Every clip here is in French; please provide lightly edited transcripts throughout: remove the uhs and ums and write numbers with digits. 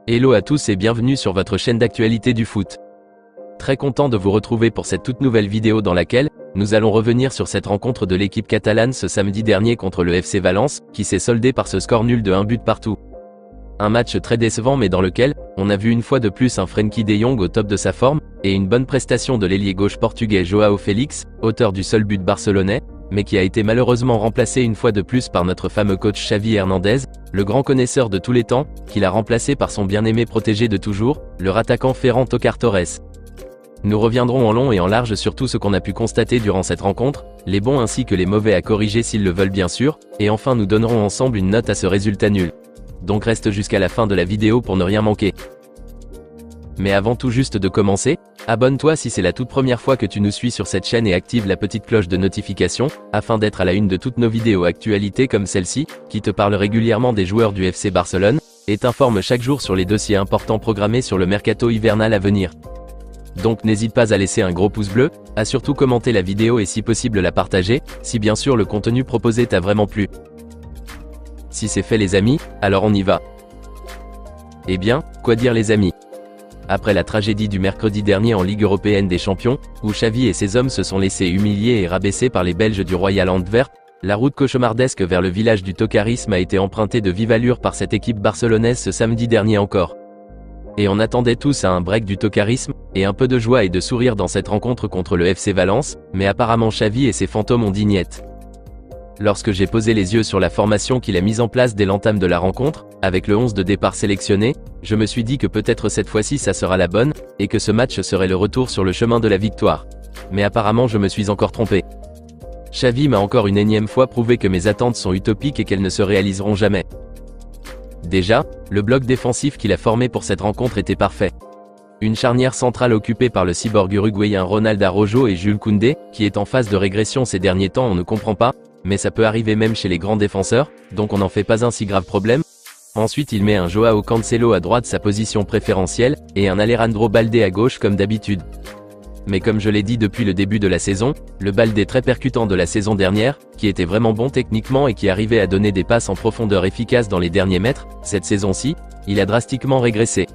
Hello à tous et bienvenue sur votre chaîne d'actualité du foot. Très content de vous retrouver pour cette toute nouvelle vidéo dans laquelle nous allons revenir sur cette rencontre de l'équipe catalane ce samedi dernier contre le FC Valence, qui s'est soldé par ce score nul de 1 but partout. Un match très décevant mais dans lequel on a vu une fois de plus un Frenkie de Jong au top de sa forme, et une bonne prestation de l'ailier gauche portugais João Félix, auteur du seul but barcelonais, mais qui a été malheureusement remplacé une fois de plus par notre fameux coach Xavi Hernandez, le grand connaisseur de tous les temps, qui l'a remplacé par son bien-aimé protégé de toujours, le attaquant Ferran Torres. Nous reviendrons en long et en large sur tout ce qu'on a pu constater durant cette rencontre, les bons ainsi que les mauvais à corriger s'ils le veulent bien sûr, et enfin nous donnerons ensemble une note à ce résultat nul. Donc reste jusqu'à la fin de la vidéo pour ne rien manquer. Mais avant tout juste de commencer, abonne-toi si c'est la toute première fois que tu nous suis sur cette chaîne et active la petite cloche de notification, afin d'être à la une de toutes nos vidéos actualités comme celle-ci, qui te parle régulièrement des joueurs du FC Barcelone, et t'informe chaque jour sur les dossiers importants programmés sur le mercato hivernal à venir. Donc n'hésite pas à laisser un gros pouce bleu, à surtout commenter la vidéo et si possible la partager, si bien sûr le contenu proposé t'a vraiment plu. Si c'est fait les amis, alors on y va. Eh bien, quoi dire les amis? Après la tragédie du mercredi dernier en Ligue européenne des champions, où Xavi et ses hommes se sont laissés humilier et rabaisser par les Belges du Royal Antwerp, la route cauchemardesque vers le village du Tocarisme a été empruntée de vive allure par cette équipe barcelonaise ce samedi dernier encore. Et on attendait tous à un break du Tocarisme, et un peu de joie et de sourire dans cette rencontre contre le FC Valence, mais apparemment Xavi et ses fantômes ont dit niet. Lorsque j'ai posé les yeux sur la formation qu'il a mise en place dès l'entame de la rencontre, avec le 11 de départ sélectionné, je me suis dit que peut-être cette fois-ci ça sera la bonne, et que ce match serait le retour sur le chemin de la victoire. Mais apparemment je me suis encore trompé. Xavi m'a encore une énième fois prouvé que mes attentes sont utopiques et qu'elles ne se réaliseront jamais. Déjà, le bloc défensif qu'il a formé pour cette rencontre était parfait. Une charnière centrale occupée par le cyborg uruguayen Ronald Araujo et Jules Koundé, qui est en phase de régression ces derniers temps on ne comprend pas, mais ça peut arriver même chez les grands défenseurs, donc on n'en fait pas un si grave problème. Ensuite il met un Joao Cancelo à droite, sa position préférentielle, et un Alejandro Balde à gauche comme d'habitude. Mais comme je l'ai dit depuis le début de la saison, le Balde très percutant de la saison dernière, qui était vraiment bon techniquement et qui arrivait à donner des passes en profondeur efficaces dans les derniers mètres, cette saison-ci, il a drastiquement régressé.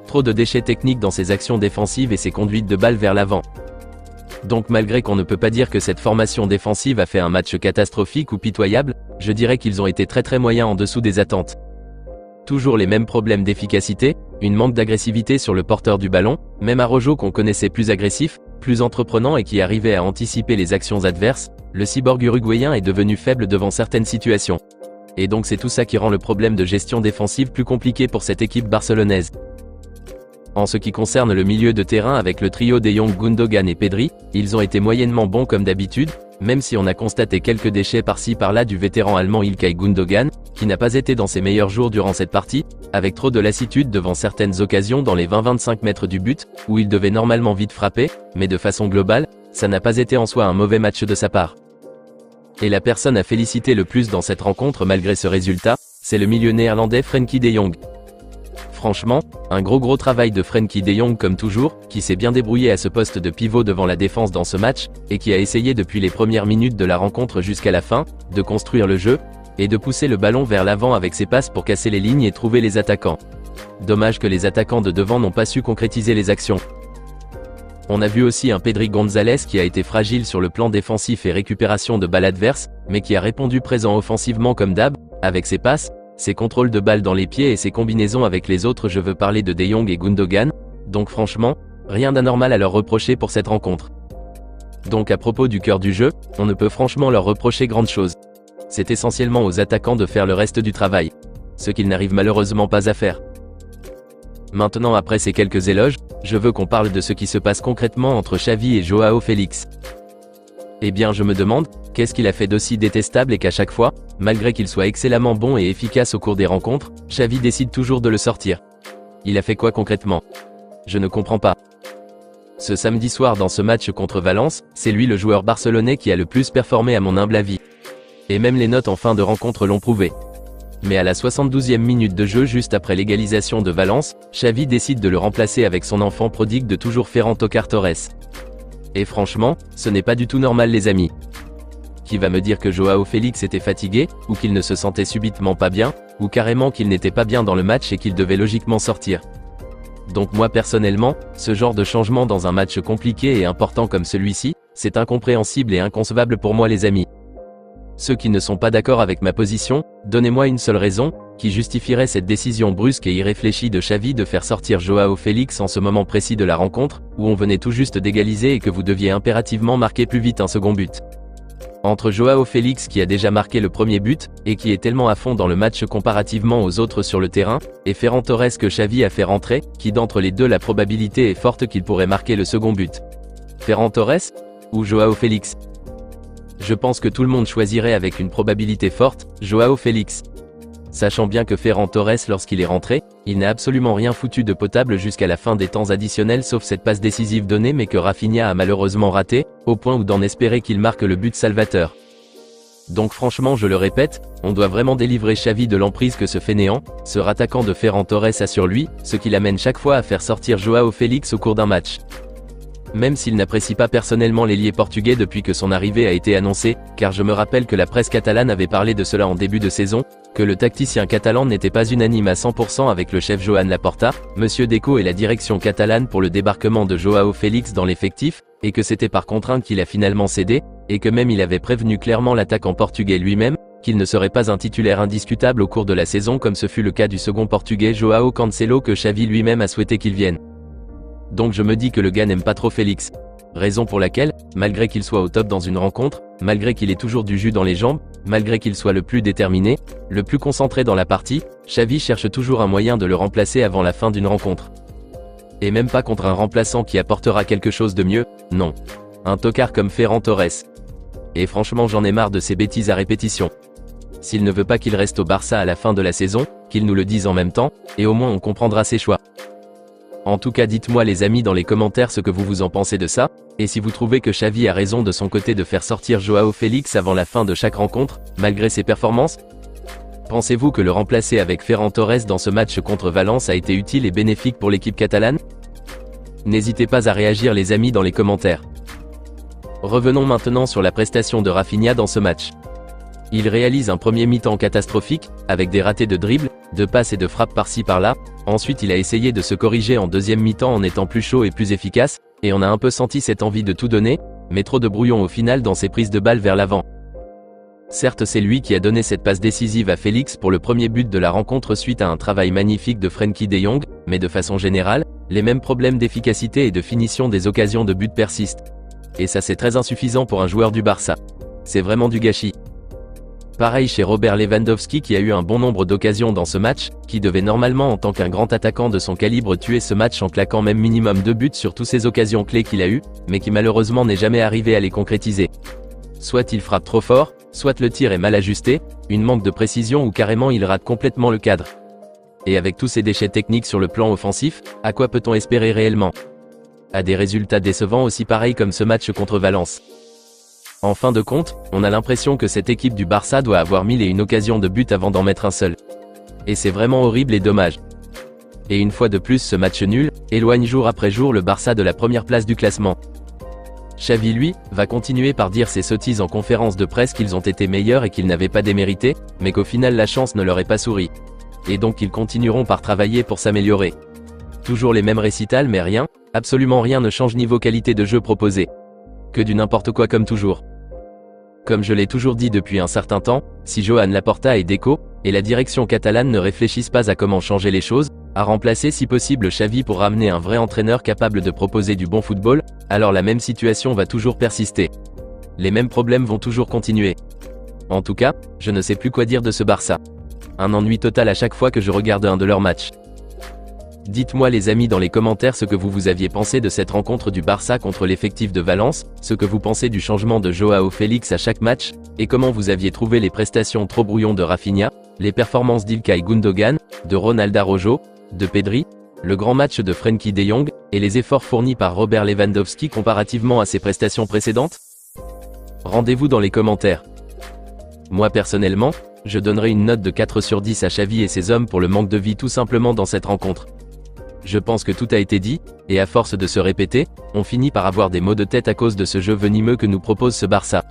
Trop de déchets techniques dans ses actions défensives et ses conduites de balles vers l'avant. Donc malgré qu'on ne peut pas dire que cette formation défensive a fait un match catastrophique ou pitoyable, je dirais qu'ils ont été très moyens en dessous des attentes. Toujours les mêmes problèmes d'efficacité, une manque d'agressivité sur le porteur du ballon, même Araujo qu'on connaissait plus agressif, plus entreprenant et qui arrivait à anticiper les actions adverses, le cyborg uruguayen est devenu faible devant certaines situations. Et donc c'est tout ça qui rend le problème de gestion défensive plus compliqué pour cette équipe barcelonaise. En ce qui concerne le milieu de terrain avec le trio de Jong, Gundogan et Pedri, ils ont été moyennement bons comme d'habitude, même si on a constaté quelques déchets par-ci par-là du vétéran allemand Ilkay Gundogan, qui n'a pas été dans ses meilleurs jours durant cette partie, avec trop de lassitude devant certaines occasions dans les 20-25 mètres du but, où il devait normalement vite frapper, mais de façon globale, ça n'a pas été en soi un mauvais match de sa part. Et la personne à féliciter le plus dans cette rencontre malgré ce résultat, c'est le milieu néerlandais Frenkie de Jong. Franchement, un gros travail de Frenkie de Jong comme toujours, qui s'est bien débrouillé à ce poste de pivot devant la défense dans ce match, et qui a essayé depuis les premières minutes de la rencontre jusqu'à la fin, de construire le jeu, et de pousser le ballon vers l'avant avec ses passes pour casser les lignes et trouver les attaquants. Dommage que les attaquants de devant n'ont pas su concrétiser les actions. On a vu aussi un Pedri González qui a été fragile sur le plan défensif et récupération de balles adverses, mais qui a répondu présent offensivement comme d'hab, avec ses passes, ses contrôles de balles dans les pieds et ses combinaisons avec les autres. Je veux parler de Jong et Gundogan, donc franchement, rien d'anormal à leur reprocher pour cette rencontre. Donc à propos du cœur du jeu, on ne peut franchement leur reprocher grande chose. C'est essentiellement aux attaquants de faire le reste du travail, ce qu'ils n'arrivent malheureusement pas à faire. Maintenant après ces quelques éloges, je veux qu'on parle de ce qui se passe concrètement entre Xavi et Joao Félix. Eh bien je me demande, qu'est-ce qu'il a fait d'aussi détestable et qu'à chaque fois, malgré qu'il soit excellemment bon et efficace au cours des rencontres, Xavi décide toujours de le sortir. Il a fait quoi concrètement? Je ne comprends pas. Ce samedi soir dans ce match contre Valence, c'est lui le joueur barcelonais qui a le plus performé à mon humble avis. Et même les notes en fin de rencontre l'ont prouvé. Mais à la 72e minute de jeu juste après l'égalisation de Valence, Xavi décide de le remplacer avec son enfant prodigue de toujours Ferran Torres. Et franchement, ce n'est pas du tout normal les amis. qui va me dire que Joao Félix était fatigué, ou qu'il ne se sentait subitement pas bien, ou carrément qu'il n'était pas bien dans le match et qu'il devait logiquement sortir. Donc moi personnellement, ce genre de changement dans un match compliqué et important comme celui-ci, c'est incompréhensible et inconcevable pour moi les amis. Ceux qui ne sont pas d'accord avec ma position, donnez-moi une seule raison, qui justifierait cette décision brusque et irréfléchie de Xavi de faire sortir Joao Félix en ce moment précis de la rencontre, où on venait tout juste d'égaliser et que vous deviez impérativement marquer plus vite un second but. Entre Joao Félix qui a déjà marqué le premier but, et qui est tellement à fond dans le match comparativement aux autres sur le terrain, et Ferran Torres que Xavi a fait rentrer, qui d'entre les deux la probabilité est forte qu'il pourrait marquer le second but. Ferran Torres ou Joao Félix? Je pense que tout le monde choisirait avec une probabilité forte, Joao Félix. Sachant bien que Ferran Torres lorsqu'il est rentré, il n'a absolument rien foutu de potable jusqu'à la fin des temps additionnels sauf cette passe décisive donnée mais que Rafinha a malheureusement raté, au point où d'en espérer qu'il marque le but salvateur. Donc franchement je le répète, on doit vraiment délivrer Xavi de l'emprise que ce fainéant, ce rattaquant de Ferran Torres a sur lui, ce qui l'amène chaque fois à faire sortir Joao Félix au cours d'un match. Même s'il n'apprécie pas personnellement l'ailier portugais depuis que son arrivée a été annoncée, car je me rappelle que la presse catalane avait parlé de cela en début de saison, que le tacticien catalan n'était pas unanime à 100% avec le chef Joan Laporta, Monsieur Deco et la direction catalane pour le débarquement de Joao Félix dans l'effectif, et que c'était par contrainte qu'il a finalement cédé, et que même il avait prévenu clairement l'attaquant portugais lui-même, qu'il ne serait pas un titulaire indiscutable au cours de la saison comme ce fut le cas du second portugais Joao Cancelo que Xavi lui-même a souhaité qu'il vienne. Donc je me dis que le gars n'aime pas trop Félix. Raison pour laquelle, malgré qu'il soit au top dans une rencontre, malgré qu'il ait toujours du jus dans les jambes, malgré qu'il soit le plus déterminé, le plus concentré dans la partie, Xavi cherche toujours un moyen de le remplacer avant la fin d'une rencontre. Et même pas contre un remplaçant qui apportera quelque chose de mieux, non. Un tocard comme Ferran Torres. Et franchement j'en ai marre de ces bêtises à répétition. S'il ne veut pas qu'il reste au Barça à la fin de la saison, qu'il nous le dise en même temps, et au moins on comprendra ses choix. En tout cas dites-moi les amis dans les commentaires ce que vous en pensez de ça, et si vous trouvez que Xavi a raison de son côté de faire sortir Joao Félix avant la fin de chaque rencontre, malgré ses performances. Pensez-vous que le remplacer avec Ferran Torres dans ce match contre Valence a été utile et bénéfique pour l'équipe catalane? N'hésitez pas à réagir les amis dans les commentaires. Revenons maintenant sur la prestation de Rafinha dans ce match. Il réalise un premier mi-temps catastrophique, avec des ratés de dribble, de passes et de frappes par-ci par-là. Ensuite il a essayé de se corriger en deuxième mi-temps en étant plus chaud et plus efficace, et on a un peu senti cette envie de tout donner, mais trop de brouillon au final dans ses prises de balle vers l'avant. Certes c'est lui qui a donné cette passe décisive à Félix pour le premier but de la rencontre suite à un travail magnifique de Frenkie de Jong, mais de façon générale, les mêmes problèmes d'efficacité et de finition des occasions de but persistent. Et ça c'est très insuffisant pour un joueur du Barça. C'est vraiment du gâchis. Pareil chez Robert Lewandowski qui a eu un bon nombre d'occasions dans ce match, qui devait normalement en tant qu'un grand attaquant de son calibre tuer ce match en claquant même minimum 2 buts sur toutes ces occasions clés qu'il a eues, mais qui malheureusement n'est jamais arrivé à les concrétiser. Soit il frappe trop fort, soit le tir est mal ajusté, une manque de précision ou carrément il rate complètement le cadre. Et avec tous ces déchets techniques sur le plan offensif, à quoi peut-on espérer réellement? À des résultats décevants aussi pareils comme ce match contre Valence. En fin de compte, on a l'impression que cette équipe du Barça doit avoir 1001 occasions de but avant d'en mettre un seul. Et c'est vraiment horrible et dommage. Et une fois de plus ce match nul, éloigne jour après jour le Barça de la première place du classement. Xavi lui, va continuer par dire ses sottises en conférence de presse qu'ils ont été meilleurs et qu'ils n'avaient pas démérité, mais qu'au final la chance ne leur est pas souri. Et donc ils continueront par travailler pour s'améliorer. Toujours les mêmes récitals mais rien, absolument rien ne change niveau qualité de jeu proposé. Que du n'importe quoi comme toujours. Comme je l'ai toujours dit depuis un certain temps, si Joan Laporta et Deco, et la direction catalane ne réfléchissent pas à comment changer les choses, à remplacer si possible Xavi pour ramener un vrai entraîneur capable de proposer du bon football, alors la même situation va toujours persister. Les mêmes problèmes vont toujours continuer. En tout cas, je ne sais plus quoi dire de ce Barça. Un ennui total à chaque fois que je regarde un de leurs matchs. Dites-moi les amis dans les commentaires ce que vous aviez pensé de cette rencontre du Barça contre l'effectif de Valence, ce que vous pensez du changement de Joao Félix à chaque match, et comment vous aviez trouvé les prestations trop brouillons de Rafinha, les performances d'Ilkay Gundogan, de Ronald Araujo, de Pedri, le grand match de Frenkie de Jong, et les efforts fournis par Robert Lewandowski comparativement à ses prestations précédentes? Rendez-vous dans les commentaires. Moi personnellement, je donnerai une note de 4 sur 10 à Xavi et ses hommes pour le manque de vie tout simplement dans cette rencontre. Je pense que tout a été dit, et à force de se répéter, on finit par avoir des maux de tête à cause de ce jeu venimeux que nous propose ce Barça.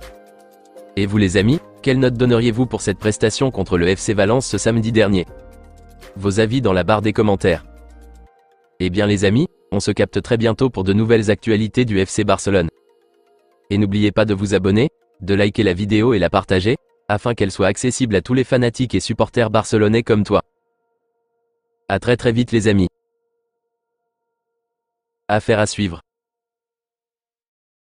Et vous les amis, quelle note donneriez-vous pour cette prestation contre le FC Valence ce samedi dernier? Vos avis dans la barre des commentaires. Eh bien les amis, on se capte très bientôt pour de nouvelles actualités du FC Barcelone. Et n'oubliez pas de vous abonner, de liker la vidéo et la partager, afin qu'elle soit accessible à tous les fanatiques et supporters barcelonais comme toi. À très vite les amis. Affaire à suivre.